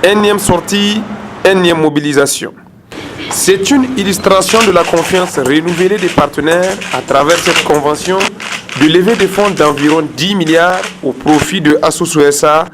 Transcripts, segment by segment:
Énième sortie, énième mobilisation. C'est une illustration de la confiance renouvelée des partenaires à travers cette convention de lever des fonds d'environ 10 milliards au profit de Asusu SA,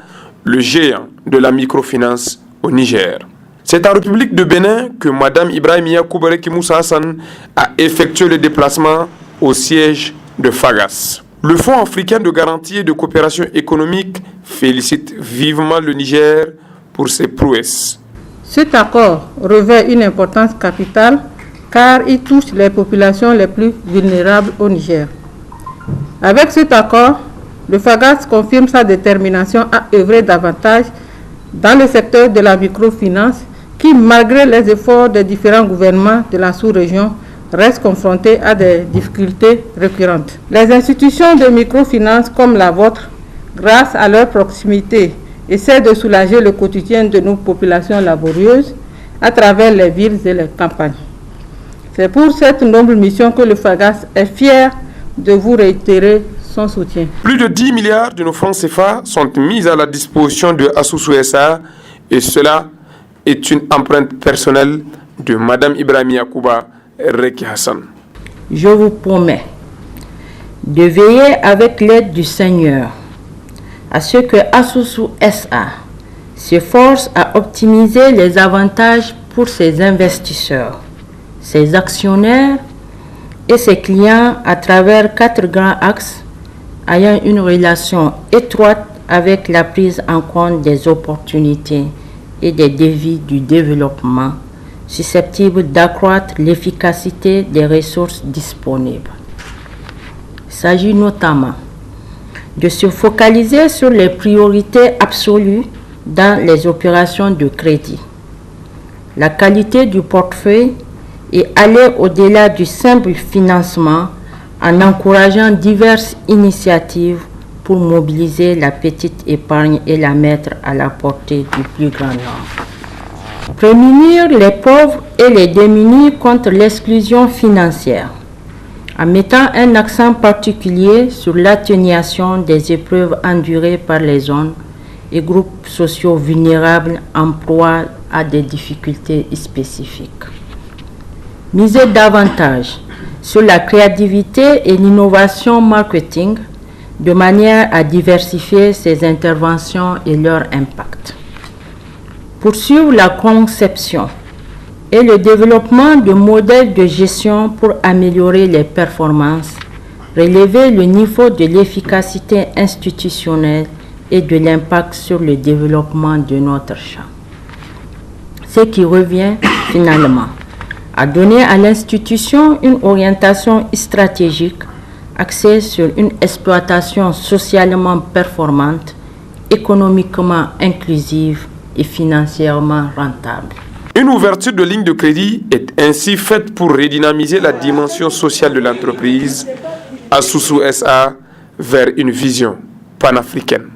le géant de la microfinance au Niger. C'est en République de Bénin que Mme Ibrahima Koubareki Moussa Hassan a effectué le déplacement au siège de FAGAS. Le Fonds africain de garantie et de coopération économique félicite vivement le Niger pour ses prouesses. Cet accord revêt une importance capitale car il touche les populations les plus vulnérables au Niger. Avec cet accord, le FAGAS confirme sa détermination à œuvrer davantage dans le secteur de la microfinance qui, malgré les efforts des différents gouvernements de la sous-région, reste confronté à des difficultés récurrentes. Les institutions de microfinance comme la vôtre, grâce à leur proximité, essaient de soulager le quotidien de nos populations laborieuses à travers les villes et les campagnes. C'est pour cette noble mission que le FAGAS est fier de vous réitérer son soutien. Plus de 10 milliards de nos francs CFA sont mis à la disposition de Asusu SA et cela est une empreinte personnelle de Mme Ibrahima Koubareki Hassan. Je vous promets de veiller avec l'aide du Seigneur à ce que Asusu SA s'efforce à optimiser les avantages pour ses investisseurs, ses actionnaires et ses clients à travers 4 grands axes ayant une relation étroite avec la prise en compte des opportunités et des défis du développement susceptibles d'accroître l'efficacité des ressources disponibles. Il s'agit notamment de se focaliser sur les priorités absolues dans les opérations de crédit, la qualité du portefeuille et aller au-delà du simple financement en encourageant diverses initiatives pour mobiliser la petite épargne et la mettre à la portée du plus grand nombre. Prémunir les pauvres et les démunis contre l'exclusion financière, en mettant un accent particulier sur l'atténuation des épreuves endurées par les zones et groupes sociaux vulnérables en proie à des difficultés spécifiques. Miser davantage sur la créativité et l'innovation marketing de manière à diversifier ses interventions et leur impact. Poursuivre la conception et le développement de modèles de gestion pour améliorer les performances, relever le niveau de l'efficacité institutionnelle et de l'impact sur le développement de notre champ. Ce qui revient finalement à donner à l'institution une orientation stratégique axée sur une exploitation socialement performante, économiquement inclusive et financièrement rentable. Une ouverture de ligne de crédit est ainsi faite pour redynamiser la dimension sociale de l'entreprise Asusu SA vers une vision panafricaine.